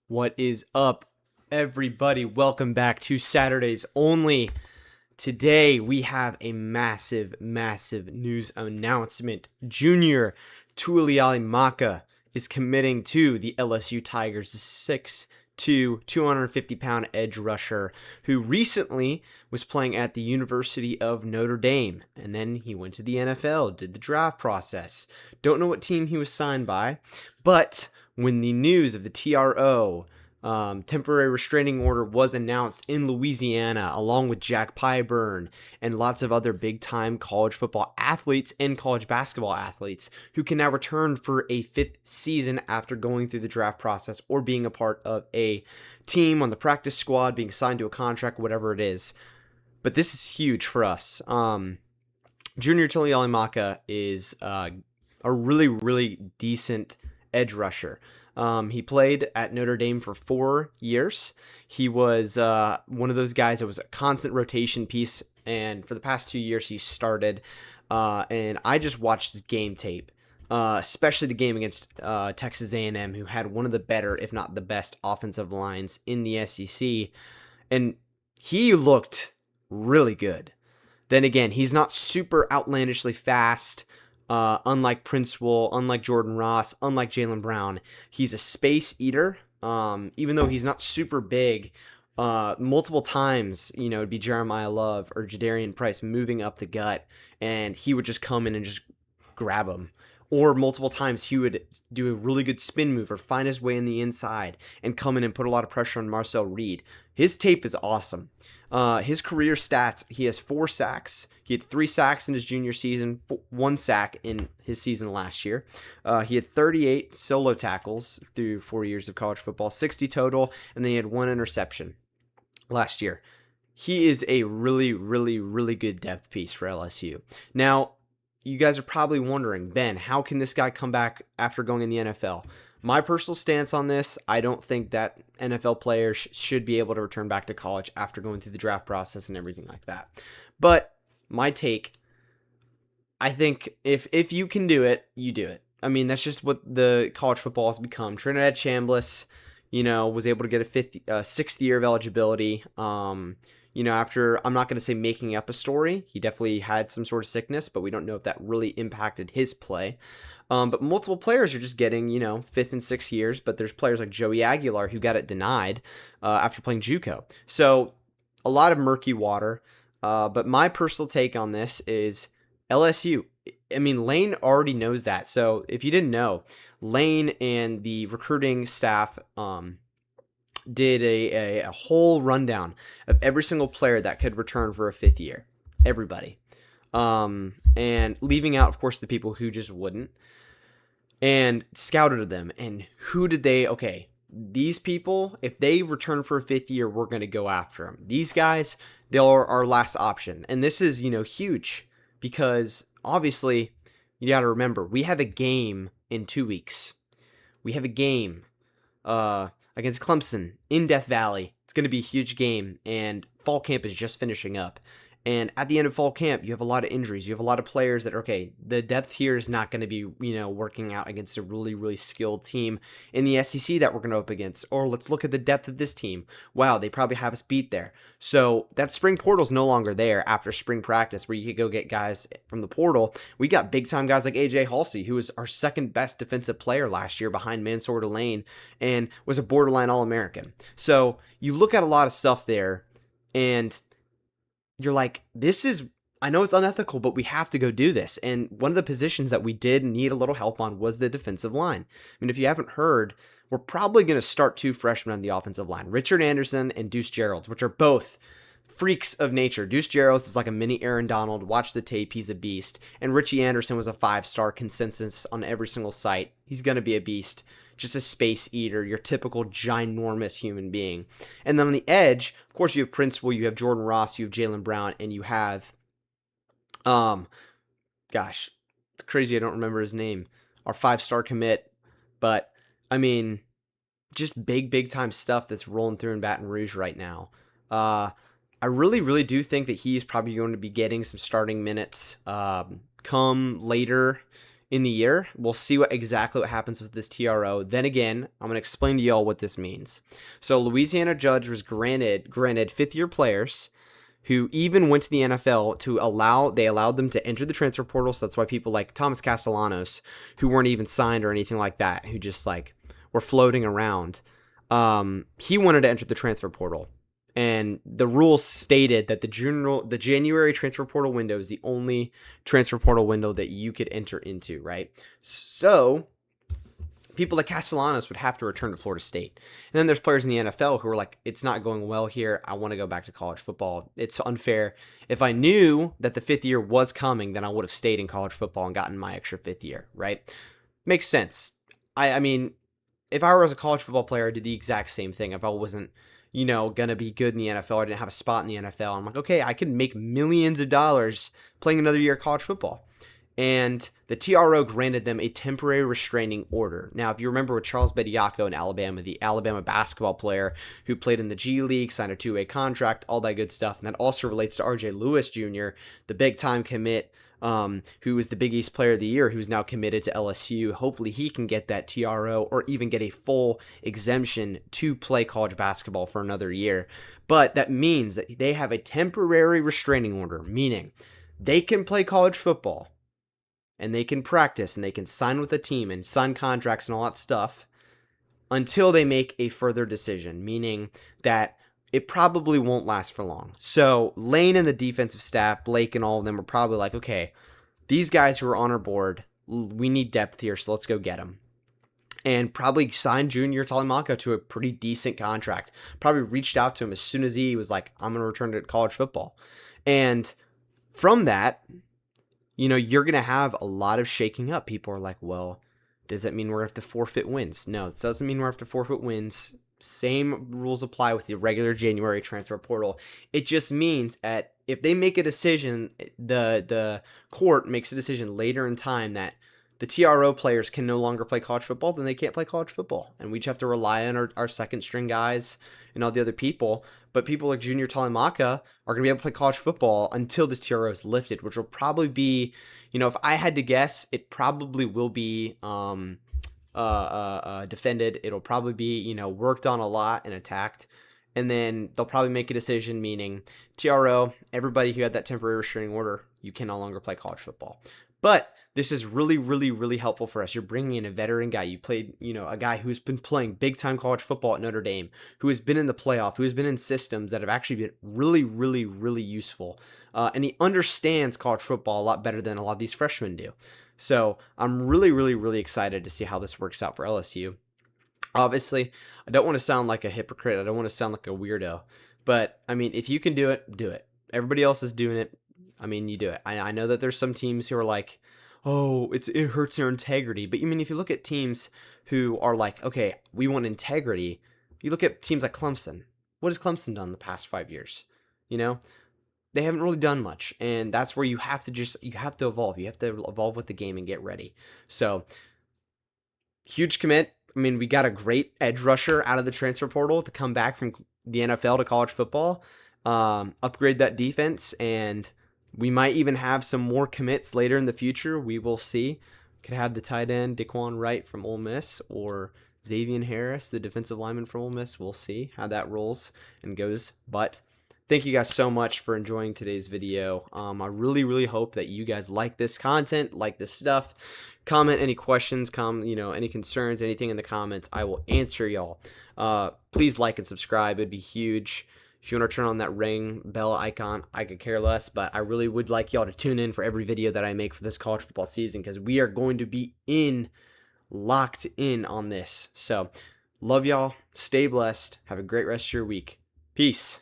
What is up, everybody? Welcome back to Saturdays Only. Today we have a massive news announcement. Junior Tuihalamaka is committing to the LSU Tigers, the 6'2", 250-pound edge rusher who recently was playing at the University of Notre Dame, and then he went to the NFL, did the draft process. Don't know what team he was signed by, but when the news of the TRO, temporary restraining order, was announced in Louisiana, along with Jack Pyburn and lots of other big-time college football athletes and college basketball athletes who can now return for a fifth season after going through the draft process or being a part of a team on the practice squad, being signed to a contract, whatever it is. But this is huge for us. Junior Tuihalamaka is a really decent edge rusher. He played at Notre Dame for 4 years. He was one of those guys that was a constant rotation piece, and for the past 2 years he started. And I just watched his game tape, especially the game against Texas A&M, who had one of the better, if not the best, offensive lines in the SEC, and he looked really good. Then again, he's not super outlandishly fast. Unlike Prince Wool, unlike Jordan Ross, unlike Jaylen Brown, he's a space eater. Even though he's not super big, multiple times, it'd be Jeremiah Love or Jadarian Price moving up the gut, and he would just come in and just grab him. Or multiple times he would do a really good spin move or find his way in the inside and come in and put a lot of pressure on Marcel Reed. His tape is awesome. His career stats, he has 4 sacks. He had 3 sacks in his junior season, 1 sack in his season last year. He had 38 solo tackles through 4 years of college football, 60 total, and then he had 1 interception last year. He is a really good depth piece for LSU. Now, you guys are probably wondering, Ben, how can this guy come back after going in the NFL? My personal stance on this, I don't think that NFL players should be able to return back to college after going through the draft process and everything like that. But my take, I think if you can do it, you do it. I mean, that's just what the college football has become. Trinidad Chambliss, was able to get a 6th year of eligibility. After, I'm not going to say making up a story, he definitely had some sort of sickness, but we don't know if that really impacted his play. But multiple players are just getting, 5th and 6th years, but there's players like Joey Aguilar who got it denied after playing JUCO. So a lot of murky water. But my personal take on this is LSU. I mean, Lane already knows that. So if you didn't know, Lane and the recruiting staff did a whole rundown of every single player that could return for a 5th year. Everybody. And leaving out, of course, the people who just wouldn't. And scouted them. And who did they... Okay, these people, if they return for a 5th year, we're going to go after them. These guys, they're our last option. And this is, huge. Because, obviously, you got to remember, we have a game in 2 weeks. We have a game against Clemson in Death Valley. It's going to be a huge game. And fall camp is just finishing up. And at the end of fall camp, you have a lot of injuries. You have a lot of players that are, okay, the depth here is not going to be, working out against a really skilled team in the SEC that we're going to up against. Or let's look at the depth of this team. Wow, they probably have us beat there. So that spring portal's no longer there after spring practice where you could go get guys from the portal. We got big-time guys like A.J. Halsey, who was our second best defensive player last year behind Mansour Delane and was a borderline All-American. So you look at a lot of stuff there, and you're like, I know it's unethical, but we have to go do this. And one of the positions that we did need a little help on was the defensive line. I mean, if you haven't heard, we're probably going to start 2 freshmen on the offensive line, Richard Anderson and Deuce Geralds, which are both freaks of nature. Deuce Geralds is like a mini Aaron Donald. Watch the tape. He's a beast. And Richie Anderson was a 5-star consensus on every single site. He's going to be a beast. Just a space eater, your typical ginormous human being. And then on the edge, of course, you have Prince Will, you have Jordan Ross, you have Jaylen Brown, and you have, it's crazy I don't remember his name, our 5-star commit. But, I mean, just big time stuff that's rolling through in Baton Rouge right now. I really do think that he's probably going to be getting some starting minutes come later in the year. We'll see exactly what happens with this TRO. Then again, I'm going to explain to y'all what this means. So Louisiana judge was granted fifth-year players who even went to the NFL they allowed them to enter the transfer portal. So that's why people like Thomas Castellanos, who weren't even signed or anything like that, who just like were floating around, he wanted to enter the transfer portal. And the rules stated that the January transfer portal window is the only transfer portal window that you could enter into, right? So people like Castellanos would have to return to Florida State. And then there's players in the NFL who are like, it's not going well here. I want to go back to college football. It's unfair. If I knew that the fifth year was coming, then I would have stayed in college football and gotten my extra fifth year, right? Makes sense. I mean, if I was a college football player, I did the exact same thing. If I wasn't, going to be good in the NFL, I didn't have a spot in the NFL. I'm like, okay, I could make millions of dollars playing another year of college football. And the TRO granted them a temporary restraining order. Now, if you remember with Charles Bediako in Alabama, the Alabama basketball player who played in the G League, signed a two-way contract, all that good stuff. And that also relates to RJ Lewis Jr., the big-time commit, who was the Big East Player of the Year, who's now committed to LSU. Hopefully he can get that TRO or even get a full exemption to play college basketball for another year. But that means that they have a temporary restraining order, meaning they can play college football and they can practice and they can sign with a team and sign contracts and all that stuff until they make a further decision, meaning that it probably won't last for long. So Lane and the defensive staff, Blake and all of them, are probably like, okay, these guys who are on our board, we need depth here, so let's go get them. And probably signed Junior Tuihalamaka to a pretty decent contract. Probably reached out to him as soon as he was like, I'm going to return to college football. And from that, you're going to have a lot of shaking up. People are like, well, does that mean we're going to have to forfeit wins? No, it doesn't mean we're going to have to forfeit wins. Same rules apply with the regular January transfer portal. It just means that if they make a decision, the court makes a decision later in time that the TRO players can no longer play college football, then they can't play college football. And we just have to rely on our second string guys and all the other people. But people like Junior Tuihalamaka are going to be able to play college football until this TRO is lifted, which will probably be, if I had to guess, it probably will be defended. It'll probably be, worked on a lot and attacked. And then they'll probably make a decision, meaning TRO, everybody who had that temporary restraining order, you can no longer play college football. But this is really, really, really helpful for us. You're bringing in a veteran guy. You played, a guy who's been playing big-time college football at Notre Dame, who has been in the playoff, who has been in systems that have actually been really, really, really useful. And he understands college football a lot better than a lot of these freshmen do. So I'm really, really, really excited to see how this works out for LSU. Obviously, I don't want to sound like a hypocrite. I don't want to sound like a weirdo. But, if you can do it, do it. Everybody else is doing it. You do it. I know that there's some teams who are like, oh, it hurts their integrity. But if you look at teams who are like, okay, we want integrity, you look at teams like Clemson. What has Clemson done the past 5 years? They haven't really done much. And that's where you have to evolve. You have to evolve with the game and get ready. So, huge commit. We got a great edge rusher out of the transfer portal to come back from the NFL to college football, upgrade that defense, and we might even have some more commits later in the future. We will see. Could have the tight end Daquan Wright from Ole Miss or Xavier Harris, the defensive lineman from Ole Miss. We'll see how that rolls and goes. But thank you guys so much for enjoying today's video. I really, really hope that you guys like this content, like this stuff. Comment any questions, any concerns, anything in the comments. I will answer y'all. Please like and subscribe. It'd be huge. If you want to turn on that ring bell icon, I could care less, but I really would like y'all to tune in for every video that I make for this college football season because we are going to be locked in on this. So, love y'all. Stay blessed. Have a great rest of your week. Peace.